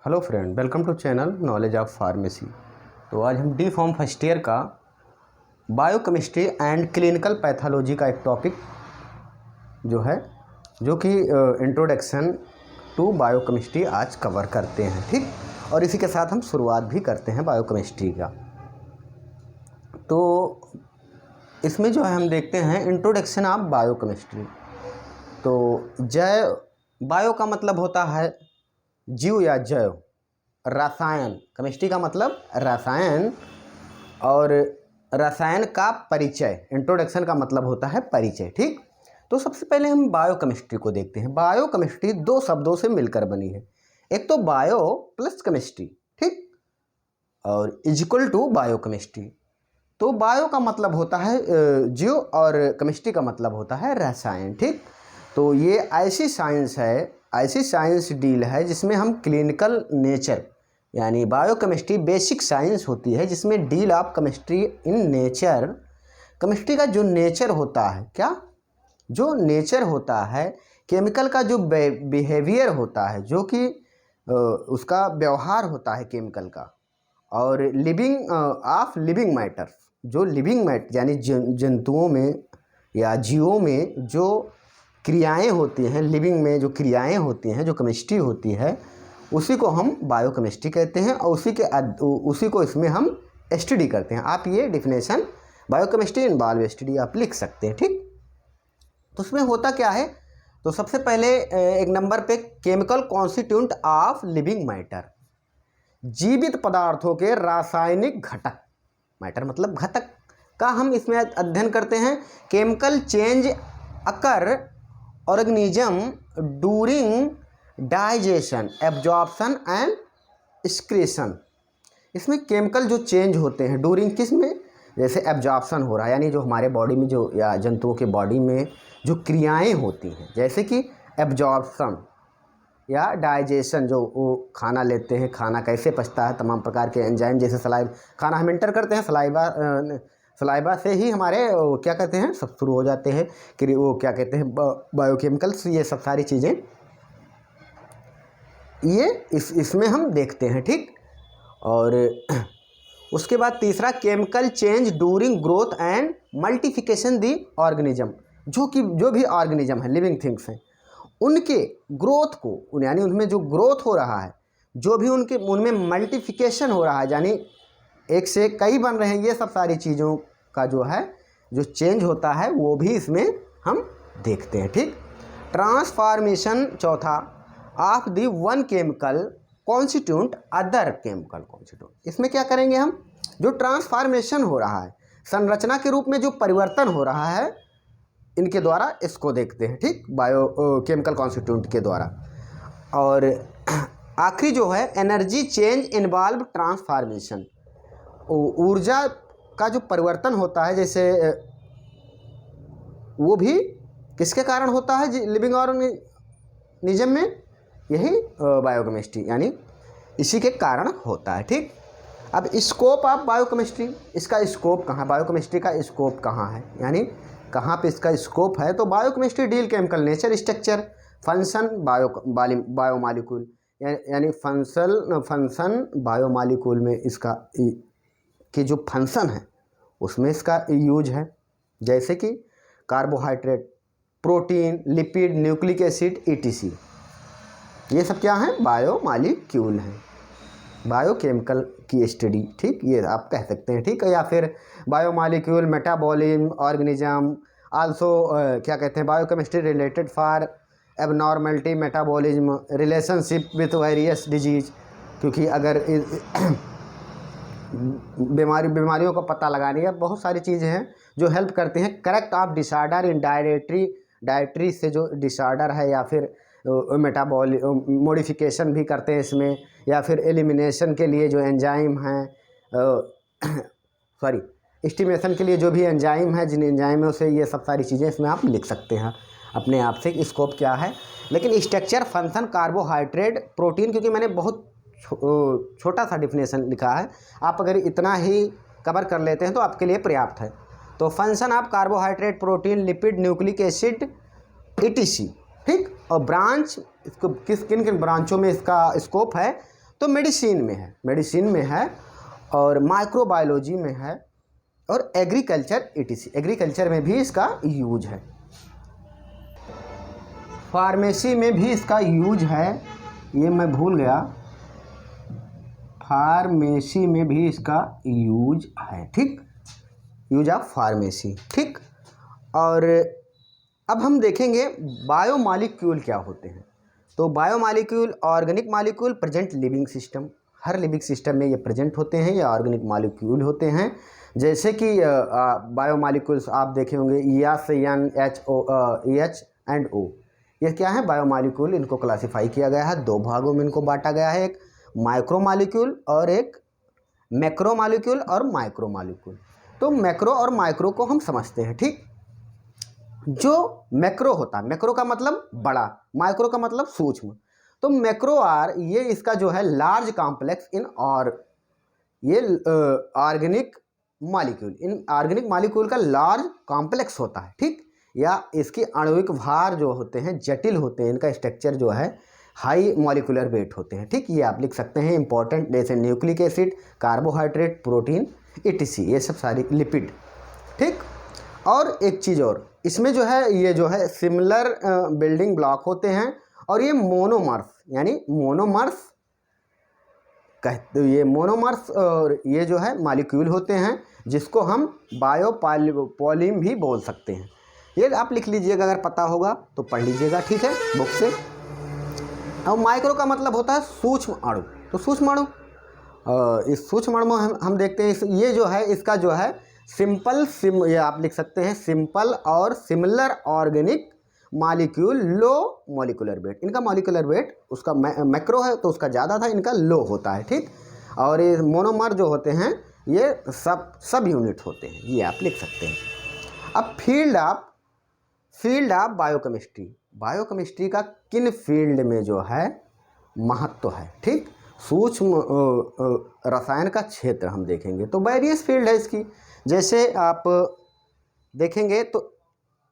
Hello friend, welcome to channel knowledge of pharmacy. तो आज हम डी फॉर्म फर्स्ट ईयर का बायोकेमिस्ट्री एंड क्लिनिकल पैथोलॉजी का एक टॉपिक जो कि इंट्रोडक्शन टू बायोकेमिस्ट्री आज कवर करते हैं, ठीक। और इसी के साथ हम शुरुआत भी करते हैं बायोकेमिस्ट्री का। तो इसमें जो है हम देखते हैं इंट्रोडक्शन ऑफ बायोकेमिस्ट्री। तो बायो का मतलब होता है जीव या जैव, रसायन, केमिस्ट्री का मतलब रसायन, और रसायन का परिचय, इंट्रोडक्शन का मतलब होता है परिचय, ठीक। तो सबसे पहले हम बायोकेमिस्ट्री को देखते हैं। बायोकेमिस्ट्री दो शब्दों से मिलकर बनी है, एक तो बायो प्लस केमिस्ट्री, ठीक, और इक्वल टू बायोकेमिस्ट्री। तो बायो का मतलब होता है जीव और केमिस्ट्री का मतलब होता है रसायन, ठीक। तो ये ऐसी साइंस है, ऐसी साइंस डील है जिसमें हम क्लिनिकल नेचर, यानी बायोकेमिस्ट्री बेसिक साइंस होती है जिसमें deal of chemistry in nature. Chemistry का जो नेचर होता है, क्या जो नेचर होता है, केमिकल का जो बिहेवियर होता है, जो कि उसका व्यवहार होता है केमिकल का, और लिविंग ऑफ लिविंग मैटर, जो लिविंग मैटर यानी जंतुओं में या जीवों में जो क्रियाएं होती हैं, लिविंग में जो क्रियाएं होती हैं, जो केमिस्ट्री होती है, उसी को हम बायोकेमिस्ट्री कहते हैं, और उसी को इसमें हम स्टडी करते हैं। आप ये डिफिनेशन बायोकेमिस्ट्री इन्वॉल्व स्टडी आप लिख सकते हैं, ठीक। तो उसमें होता क्या है, तो सबसे पहले एक नंबर पे chemical constituent of living matter, जीवित पदार्थों के रासायनिक घटक, मैटर मतलब घटक का हम इसमें अध्ययन करते हैं। Chemical change occur organism during digestion, absorption and excretion. इसमें केमिकल जो चेंज होते हैं ड्यूरिंग, किस में, जैसे एब्जॉर्प्शन हो रहा है, यानी जो हमारे बॉडी में जो या जंतुओं के बॉडी में जो क्रियाएं होती हैं, जैसे कि एब्जॉर्प्शन या डाइजेशन, जो वो खाना लेते हैं, खाना कैसे पचता है, तमाम प्रकार के एंजाइम, जैसे सलाइवा, खाना हम एंटर करते हैं सलाइवा से ही हमारे क्या कहते हैं सब शुरू हो जाते हैं कि वो क्या कहते हैं बायोकेमिकल्स, ये सब सारी चीज़ें ये इसमें हम देखते हैं, ठीक। और उसके बाद तीसरा chemical change during growth and multiplication the organism, जो भी ऑर्गेनिज्म है, लिविंग थिंग्स हैं, उनके ग्रोथ को, यानी उनमें जो ग्रोथ हो रहा है, जो भी उनमें मल्टीप्लिकेशन हो रहा है, यानी एक से कई बन रहे हैं, ये सब सारी चीज़ों का जो है जो चेंज होता है वो भी इसमें हम देखते हैं, ठीक। ट्रांसफॉर्मेशन चौथा of the one chemical constituent other chemical constituent. इसमें क्या करेंगे हम, जो ट्रांसफॉर्मेशन हो रहा है, संरचना के रूप में जो परिवर्तन हो रहा है, इनके द्वारा इसको देखते हैं, ठीक, बायो केमिकल कॉन्स्टिट्यूएंट के द्वारा। और आखिरी जो है एनर्जी चेंज इन्वॉल्व ट्रांसफॉर्मेशन, ऊर्जा का जो परिवर्तन होता है, जैसे वो भी किसके कारण होता है लिविंग ऑर्गेनिज्म में, यही बायोकेमिस्ट्री, यानी इसी के कारण होता है, ठीक। अब स्कोप ऑफ बायोकेमिस्ट्री, इसका स्कोप कहाँ, बायोकेमिस्ट्री का स्कोप कहाँ है, यानी कहाँ पे इसका स्कोप है। तो biochemistry deal chemical nature, structure, function, biomolecule, यानी फंक्शन बायोमॉलिक्यूल में इसका कि जो फंक्शन है उसमें इसका यूज है, जैसे कि carbohydrate, protein, lipid, nucleic acid, ETC, ये सब क्या है, बायोमॉलिक्यूल हैं, बायोकेमिकल की स्टडी, ठीक, ये आप कह सकते हैं, ठीक। या फिर बायोमॉलिक्यूल, मेटाबॉलिज्म, ऑर्गेनिज्म, आल्सो क्या कहते हैं, biochemistry related for abnormality, metabolism, relationship with various disease, क्योंकि अगर बीमारियों का पता लगाने का बहुत सारी चीज़ें हैं जो हेल्प करती हैं। Correct of disorder in dietary से जो डिसऑर्डर है, या फिर मॉडिफिकेशन भी करते हैं इसमें, या फिर एलिमिनेशन के लिए जो एंजाइम हैं, एस्टिमेशन के लिए जो भी एंजाइम है, जिन एंजाइमों से, ये सब सारी चीज़ें इसमें आप लिख सकते हैं अपने आप से स्कोप क्या है। लेकिन स्ट्रक्चर, फंक्शन, कार्बोहाइड्रेट, प्रोटीन, क्योंकि मैंने बहुत छोटा सा डिफिनेशन लिखा है, आप अगर इतना ही कवर कर लेते हैं तो आपके लिए पर्याप्त है। तो function of carbohydrate, protein, lipid, nucleic acid, ETC, ठीक। और ब्रांच, इसको किन किन ब्रांचों में इसका स्कोप है, तो मेडिसिन में है और माइक्रोबायोलॉजी में है और एग्रीकल्चर etc, एग्रीकल्चर में भी इसका यूज है, फार्मेसी में भी इसका यूज है, ये मैं भूल गया, फार्मेसी में भी इसका यूज है, ठीक, यूज ऑफ फार्मेसी, ठीक। और अब हम देखेंगे बायोमॉलिक्यूल क्या होते हैं। तो biomolecule organic molecule present living system, हर लिविंग सिस्टम में ये प्रेजेंट होते हैं, ये ऑर्गेनिक मॉलिक्यूल होते हैं। जैसे कि बायोमॉलिक्यूल्स आप देखे होंगे EH एंड O, ये क्या है बायोमॉलिक्यूल, इनको क्लासिफाई किया गया है, दो भागों में इनको बांटा गया है, एक माइक्रोमॉलिक्यूल और एक मैक्रोमॉलिक्यूल और माइक्रोमॉलिक्यूल। तो मैक्रो और माइक्रो को हम समझते हैं, ठीक। जो मैक्रो होता है, मैक्रो का मतलब बड़ा, माइक्रो का मतलब सूक्ष्म। तो मैक्रो आर ये इसका जो है लार्ज कॉम्प्लेक्स इन और ये organic molecule, in organic molecule का लार्ज कॉम्प्लेक्स होता है, ठीक, या इसकी आणविक भार जो होते हैं जटिल होते हैं, इनका स्ट्रक्चर जो है हाई मॉलिक्यूलर वेट होते हैं, ठीक। ये आप लिख सकते हैं इंपॉर्टेंट, जैसे nucleic acid, carbohydrate, protein etc, ये सब सारी लिपिड, ठीक। और एक चीज़ और, इसमें जो है ये जो है सिमिलर बिल्डिंग ब्लॉक होते हैं और ये मोनोमर्स, यानी मोनोमर्स कहते, ये मोनोमर्स और ये जो है मॉलिक्यूल होते हैं जिसको हम बायोपॉलिम भी बोल सकते हैं। ये आप लिख लीजिएगा, अगर पता होगा तो पढ़ लीजिएगा, ठीक है, बुक से। अब माइक्रो का मतलब होता है सूक्ष्म अणु, तो सूक्ष्म अणु, इस सूक्ष्म अणु में हम देखते हैं ये जो है इसका जो है ये आप लिख सकते हैं सिंपल और similar organic molecule low molecular weight, इनका मॉलिक्यूलर वेट उसका मैक्रो है तो उसका ज़्यादा था, इनका लो होता है, ठीक। और ये मोनोमर जो होते हैं ये सब यूनिट होते हैं, ये आप लिख सकते हैं। अब फील्ड ऑफ बायोकेमिस्ट्री, बायोकेमिस्ट्री का किन फील्ड में जो है महत्व है, ठीक। सूक्ष्म रसायन का क्षेत्र हम देखेंगे तो वेरियस फील्ड है इसकी, जैसे आप देखेंगे तो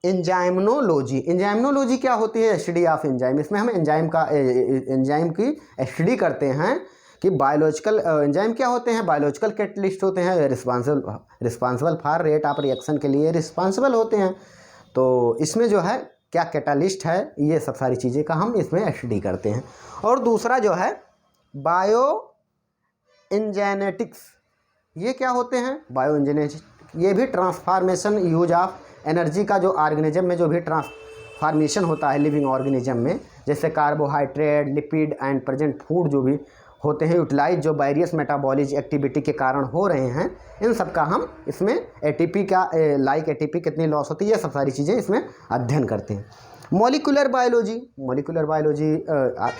एंजाइमनोलॉजी क्या होती है, स्टडी ऑफ एंजाइम, इसमें हम एंजाइम की स्टडी करते हैं कि बायोलॉजिकल एंजाइम क्या होते हैं, बायोलॉजिकल कैटलिस्ट होते हैं, responsible for rate of reaction के लिए रिस्पांसिबल होते हैं। तो इसमें जो है क्या कैटालिस्ट है, ये सब सारी चीज़ें का हम इसमें स्टडी करते हैं। और दूसरा जो है बायो इंजेनेटिक्स, ये क्या होते हैं, बायो इंजेनेटिक्स, ये भी ट्रांसफॉर्मेशन यूज ऑफ एनर्जी का जो ऑर्गेनिज्म में जो भी ट्रांसफॉर्मेशन होता है लिविंग ऑर्गेनिज्म में, जैसे carbohydrate, lipid and present food जो भी होते हैं यूटिलाइज, जो वेरियस मेटाबॉलिज एक्टिविटी के कारण हो रहे हैं, इन सब का हम इसमें एटीपी का एटीपी कितनी लॉस होती है, ये सब सारी चीज़ें इसमें अध्ययन करते हैं। मॉलिक्यूलर बायोलॉजी,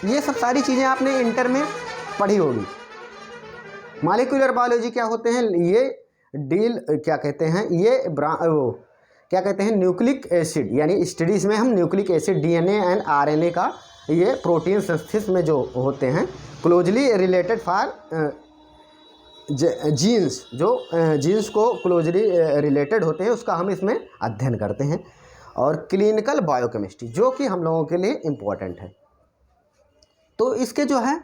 ये सब सारी चीज़ें आपने इंटर में पढ़ी होगी। मॉलिक्यूलर बायोलॉजी क्या होते हैं, ये क्या कहते हैं न्यूक्लिक एसिड, यानी स्टडीज़ में हम nucleic acid DNA and RNA का ये प्रोटीन सिंथेसिस में जो होते हैं क्लोजली रिलेटेड फॉर जीन्स, जो जीन्स को क्लोजली रिलेटेड होते हैं उसका हम इसमें अध्ययन करते हैं। और क्लिनिकल बायोकेमिस्ट्री जो कि हम लोगों के लिए इम्पोर्टेंट है, तो इसके जो है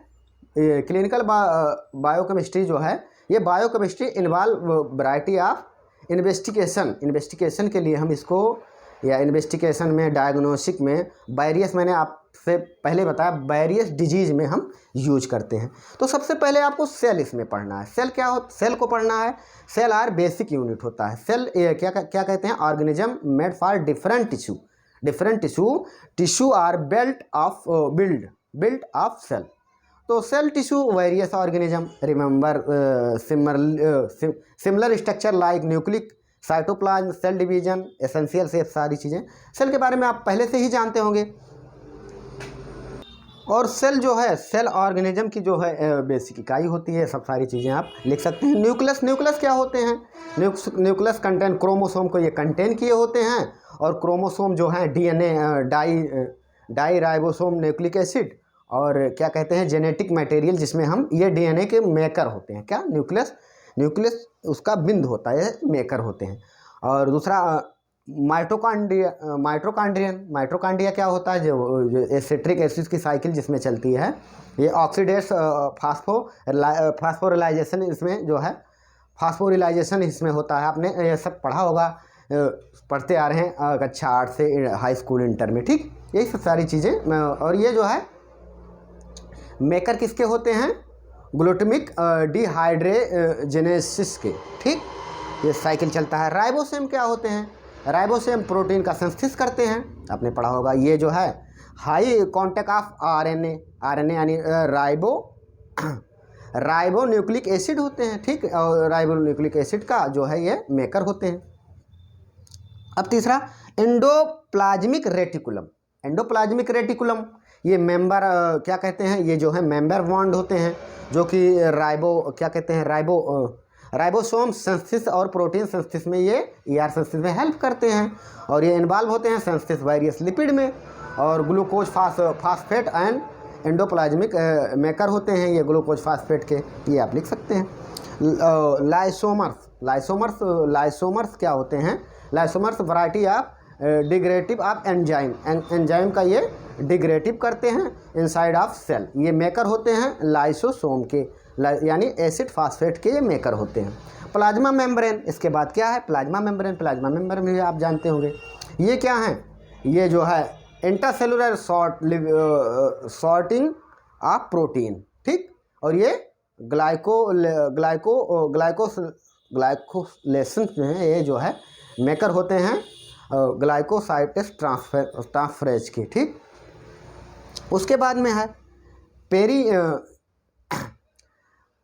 क्लिनिकल बायोकेमिस्ट्री जो है, ये biochemistry involve variety of investigation के लिए हम इसको, या इन्वेस्टिगेशन में, डायग्नोस्टिक में वेरियस, मैंने आपसे पहले बताया वेरियस डिजीज़ में हम यूज करते हैं। तो सबसे पहले आपको सेल इसमें पढ़ना है। सेल क्या हो, सेल को पढ़ना है। सेल आर बेसिक यूनिट होता है। सेल क्या कहते हैं, organism made for different tissue are built of cell. तो cell tissue various organism, remember similar structure like nucleic, cytoplasm, cell division, essential से सारी चीज़ें सेल के बारे में आप पहले से ही जानते होंगे। और सेल जो है, सेल ऑर्गेनिज्म की जो है बेसिक इकाई होती है, सब सारी चीज़ें आप लिख सकते हैं। न्यूक्लियस क्या होते हैं, न्यूक्लियस कंटेंट क्रोमोसोम को ये कंटेन किए होते हैं, और क्रोमोसोम जो है DNA, di ribosome, nucleic acid, और क्या कहते हैं जेनेटिक मटेरियल, जिसमें हम ये डीएनए के मेकर होते हैं। क्या न्यूक्लियस उसका बिंद होता है, मेकर होते हैं। और दूसरा माइटोकॉन्ड्रिया क्या होता है, जो एसिट्रिक एसिड की साइकिल जिसमें चलती है, ये ऑक्सीडेस फास्फोरिलाइजेशन इसमें जो है, फास्फोरिलाइजेशन इसमें होता है। आपने ये सब पढ़ा होगा, पढ़ते आ रहे हैं कक्षा 8 से हाई स्कूल इंटर में, ठीक। यही सब सारी चीज़ें। और ये जो है मेकर किसके होते हैं, ग्लूटामिक डिहाइड्रोजिनेसिस के, ठीक। ये साइकिल चलता है। राइबोसोम क्या होते हैं, राइबोसोम प्रोटीन का संश्लेषण करते हैं, आपने पढ़ा होगा। ये जो है हाई कांटेक्ट ऑफ आरएनए यानी राइबो न्यूक्लिक एसिड होते हैं, ठीक। और राइबो न्यूक्लिक एसिड का जो है ये मेकर होते हैं। अब तीसरा एंडोप्लाज्मिक रेटिकुलम, ये मेंबर क्या कहते हैं, ये जो है मेंबर बॉन्ड होते हैं, जो कि राइबोसोम संश्लेषण और प्रोटीन संश्लेषण में, ये ER संश्लेषण में हेल्प करते हैं। और ये इन्वॉल्व होते हैं संश्लेषण वेरियस लिपिड में। और glucose phosphate and endoplasmic maker होते हैं ये ग्लूकोज फास्फेट के, ये आप लिख सकते हैं। लाइसोमर्स क्या होते हैं, लाइसोमर्स वैरायटी ऑफ डिग्रेटिव ऑफ एंजाइम का ये डिग्रेटिव करते हैं इनसाइड ऑफ सेल, ये मेकर होते हैं लाइसोसोम के, यानी एसिड फास्फेट के ये मेकर होते हैं। प्लाज्मा मेम्ब्रेन, इसके बाद क्या है, प्लाज्मा मेम्ब्रेन भी आप जानते होंगे। ये क्या है, ये जो है इंटरसेलुलर सॉर्टिंग ऑफ प्रोटीन, ठीक। और ये ग्लाइकोलेशन जो है, ये जो है मेकर होते हैं ग्लाइकोसाइडेस ट्रांसफरेज के, ठीक। उसके बाद में है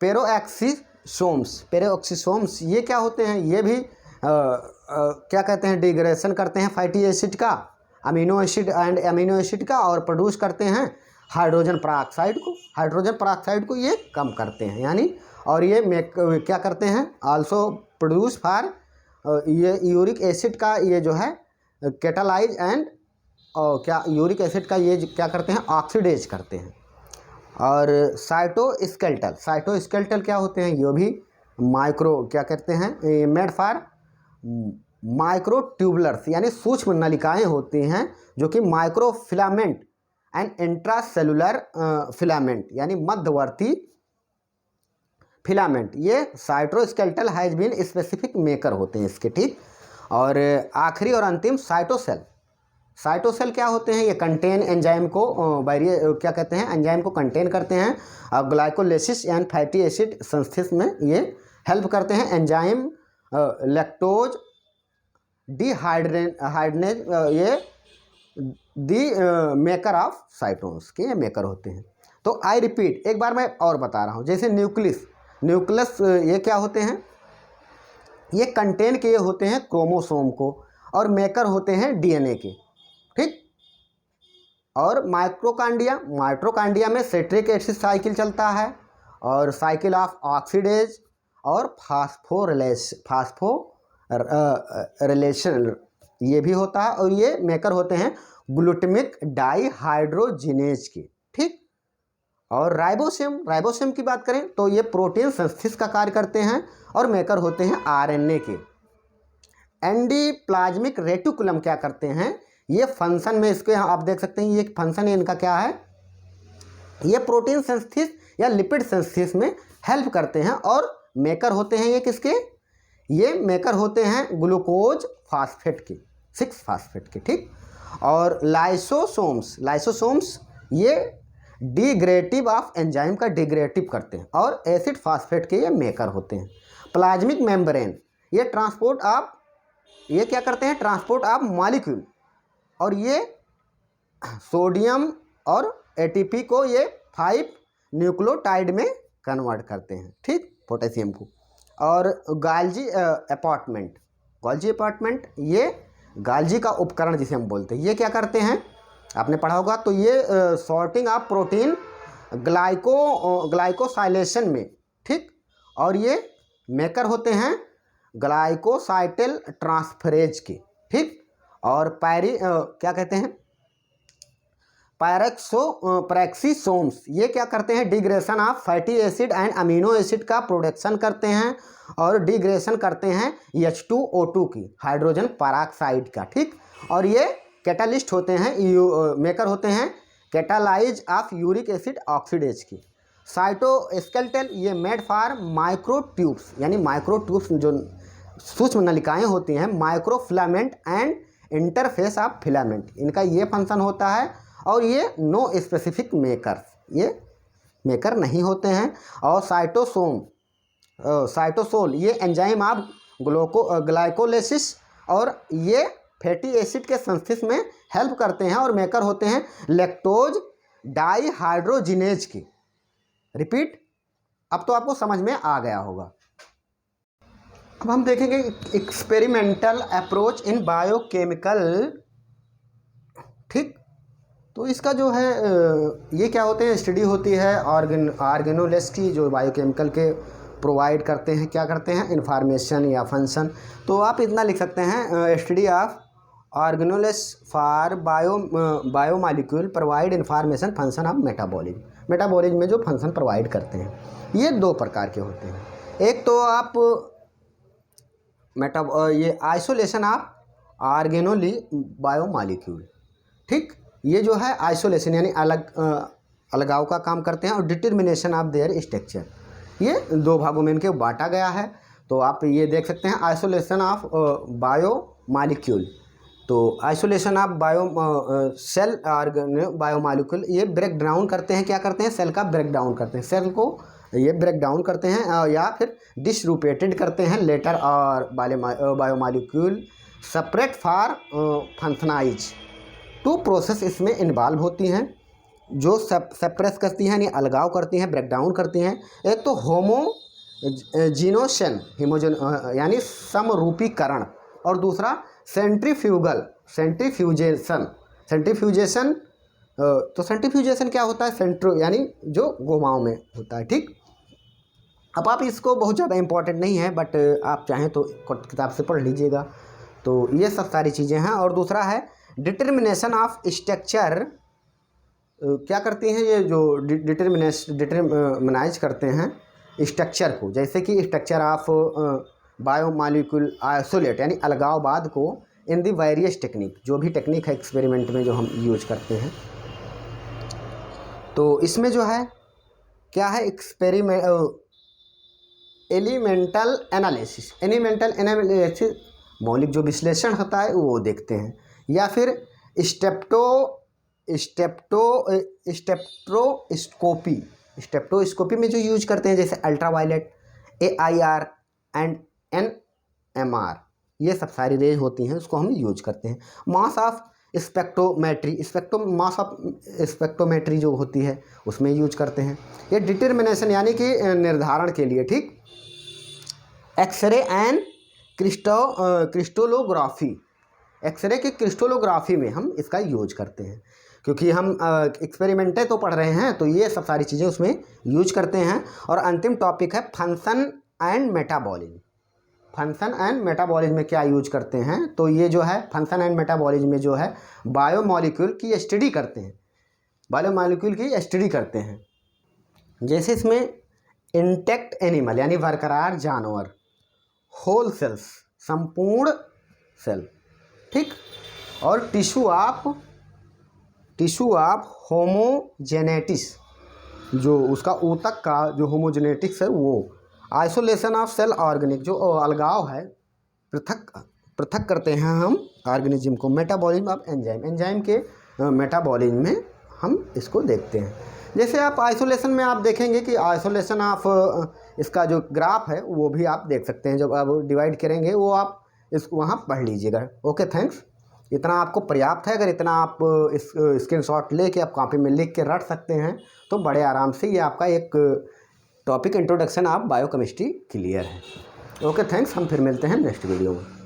पेरोक्सीसोम्स, ये क्या होते हैं, ये भी क्या कहते हैं, डिग्रेडेशन करते हैं फैटी एसिड का, अमीनो एसिड का, और प्रोड्यूस करते हैं हाइड्रोजन पेरोक्साइड को ये कम करते हैं, यानी। और ये क्या करते हैं, आल्सो प्रोड्यूस फॉर ये यूरिक एसिड का, ये जो है कैटालाइज एंड यूरिक एसिड का ये क्या करते हैं, ऑक्सीडेज करते हैं। और साइटोस्केलेटल क्या होते हैं, ये भी क्या कहते हैं, मेड फॉर माइक्रोट्यूबुलर्स, यानी सूक्ष्म नलिकाएं होती हैं, जो कि माइक्रोफिलामेंट एंड इंट्रासेलुलर फिलामेंट, यानी मध्यवर्ती फिलामेंट, ये cytoskeletal has been specific maker होते हैं इसके, ठीक। और आखिरी और अंतिम साइटोसेल क्या होते हैं, ये कंटेन एंजाइम को क्या कहते हैं, एंजाइम को कंटेन करते हैं, और ग्लाइकोलाइसिस एंड फैटी एसिड संश्लेषण में ये हेल्प करते हैं। एंजाइम लैक्टोज डिहाइड्रेनेज, ये दी मेकर ऑफ साइटोन्स के ये मेकर होते हैं। तो आई रिपीट, एक बार मैं और बता रहा हूँ, जैसे न्यूक्लियस ये क्या होते हैं, ये कंटेन किए होते हैं क्रोमोसोम को, और मेकर होते हैं DNA के, ठीक। और माइटोकॉन्ड्रिया में सिट्रिक एसिड साइकिल चलता है, और साइकिल ऑफ ऑक्सीडेज और फास्फोरिलेशन ये भी होता है, और ये मेकर होते हैं ग्लूटामिक डाइहाइड्रोजिनेज के, ठीक। और राइबोसोम की बात करें तो ये प्रोटीन संश्लेषण का कार्य करते हैं, और मेकर होते हैं RNA के। एंडोप्लाज्मिक रेटिकुलम क्या करते हैं, ये फंक्शन में, इसके आप देख सकते हैं, ये फंक्शन इनका क्या है, ये प्रोटीन संश्लेषण या लिपिड संश्लेषण में हेल्प करते हैं, और मेकर होते हैं ये किसके, ये मेकर होते हैं ग्लूकोज फास्फेट के, 6 फास्फेट के, ठीक। और लाइसोसोम्स ये डिग्रेडेटिव ऑफ एंजाइम का डिग्रेडेटिव करते हैं, और एसिड फास्फेट के ये मेकर होते हैं। प्लाज्मिक मेम्ब्रेन ये ये क्या करते हैं, ट्रांसपोर्ट ऑफ मॉलिक्यूल, और ये सोडियम और ATP को ये 5 न्यूक्लियोटाइड में कन्वर्ट करते हैं, ठीक, पोटेशियम को। और गोल्जी अपार्टमेंट ये गोल्जी का उपकरण जिसे हम बोलते हैं, ये क्या करते हैं, आपने पढ़ा होगा। तो ये सॉर्टिंग ऑफ प्रोटीन ग्लाइकोसाइलेशन में, ठीक। और ये मेकर होते हैं ग्लाइकोसाइटल ट्रांसफरेज के, ठीक। और क्या कहते हैं, पैरेक्सिसोम्स ये क्या करते हैं, digression of fatty acid and amino acid का प्रोडक्शन करते हैं और डिग्रेशन करते हैं H2O2 की, हाइड्रोजन पेरोक्साइड का, ठीक। और ये कैटालिस्ट होते हैं, मेकर होते हैं catalyse of uric acid oxidase की। साइटोस्केलेटल ये मेड फॉर माइक्रोट्यूब्स, यानी माइक्रोट्यूब्स जो सूक्ष्म नलिकाएं होती हैं, microfilament and interface of filament, इनका ये फंक्शन होता है। और ये नो स्पेसिफिक मेकर, ये मेकर नहीं होते हैं। और साइटोसोल ये एंजाइम ऑफ ग्लाइकोलाइसिस और ये फैटी एसिड के सिंथेसिस में हेल्प करते हैं और मेकर होते हैं लैक्टोज डाइहाइड्रोजिनेज की। रिपीट, अब तो आपको समझ में आ गया होगा। अब हम देखेंगे एक्सपेरिमेंटल अप्रोच इन बायोकेमिकल, ठीक। तो इसका जो है ये क्या होते हैं, स्टडी होती है ऑर्गेनोलेस की, जो बायोकेमिकल के प्रोवाइड करते हैं, क्या करते हैं, इन्फॉर्मेशन या फंक्शन। तो आप इतना लिख सकते हैं, study of organelles for biomolecule provide information function of metabolism. Metabolism में जो फंक्शन प्रोवाइड करते हैं ये दो प्रकार के होते हैं। एक तो आप ये आइसोलेशन ऑफ ऑर्गेनोली बायोमॉलिक्यूल, ठीक। ये जो है आइसोलेशन यानी अलगाव का काम करते हैं और डिटर्मिनेशन ऑफ देयर स्ट्रक्चर, ये दो भागों में इनके बांटा गया है। तो आप ये देख सकते हैं आइसोलेशन ऑफ बायोमॉलिक्यूल। तो आइसोलेशन ऑफ सेल बायोमॉलिक्यूल ये ब्रेक डाउन करते हैं, क्या करते हैं, सेल का ब्रेक डाउन करते हैं, सेल को ये ब्रेक डाउन करते हैं या फिर डिसरूपेटेड करते हैं लेटर और biomolecule separate for functionalise. Two process इसमें इन्वॉल्व होती हैं जो सेप्रेस करती हैं, यानी अलगाव करती हैं, ब्रेक डाउन करती हैं। एक तो होमोजीनेशन यानी समरूपीकरण, और दूसरा सेंट्रीफ्यूजेशन। तो सेंट्रीफ्यूजेशन क्या होता है, यानी जो घुमाव में होता है, ठीक। अब आप इसको बहुत ज़्यादा इंपॉर्टेंट नहीं है, बट आप चाहें तो किताब से पढ़ लीजिएगा। तो ये सब सारी चीज़ें हैं। और दूसरा है डिटर्मिनेशन ऑफ स्ट्रक्चर, क्या करती हैं ये जो डिटर्मिनाइज करते हैं स्ट्रक्चर को, जैसे कि स्ट्रक्चर ऑफ बायोमॉलिक्यूल आइसोलेट यानी अलगाववाद को इन दी वेरियस टेक्निक, जो भी टेक्निक है एक्सपेरिमेंट में जो हम यूज करते हैं। तो इसमें जो है क्या है, एलिमेंटल एनालिसिस मौलिक जो विश्लेषण होता है वो देखते हैं, या फिर स्टेप्टोस्कोपी में जो यूज करते हैं, जैसे अल्ट्रावायलेट, AIR एंड NMR, ये सब सारी रेंज होती हैं, उसको हम यूज करते हैं। मास ऑफ स्पेक्ट्रोमेट्री जो होती है उसमें यूज करते हैं। ये डिटर्मिनेशन यानी कि निर्धारण के लिए, ठीक। एक्सरे एंड क्रिस्टलोग्राफी, एक्सरे की क्रिस्टलोग्राफी में हम इसका यूज करते हैं, क्योंकि हम एक्सपेरिमेंटें तो पढ़ रहे हैं, तो ये सब सारी चीज़ें उसमें यूज करते हैं। और अंतिम टॉपिक है function and metabolism. Function and metabolism में क्या यूज करते हैं, तो ये जो है फंक्शन एंड मेटाबॉलिज्म में जो है बायोमॉलिक्यूल की स्टडी करते हैं, जैसे इसमें इंटैक्ट एनिमल यानी बरकरार जानवर, होल सेल्स संपूर्ण सेल, ठीक। और टिश्यू ऑफ होमोजेनेटिस, जो उसका ऊतक का जो होमोजेनेटिक्स है वो। आइसोलेशन ऑफ सेल ऑर्गेनिक, जो अलगाव है, पृथक करते हैं हम ऑर्गेनिज्म को। मेटाबॉलिज्म ऑफ एंजाइम के मेटाबॉलिज्म में हम इसको देखते हैं। जैसे आप आइसोलेशन में आप देखेंगे कि आइसोलेशन ऑफ इसका जो ग्राफ है वो भी आप देख सकते हैं, जब आप डिवाइड करेंगे वो आप इसको वहाँ पढ़ लीजिएगा। Okay, thanks. इतना आपको पर्याप्त है। अगर इतना आप इस स्क्रीनशॉट लेके आप कॉपी में लिख के रख सकते हैं तो बड़े आराम से ये आपका एक topic introduction of biochemistry clear है। Okay, thanks. हम फिर मिलते हैं नेक्स्ट वीडियो में।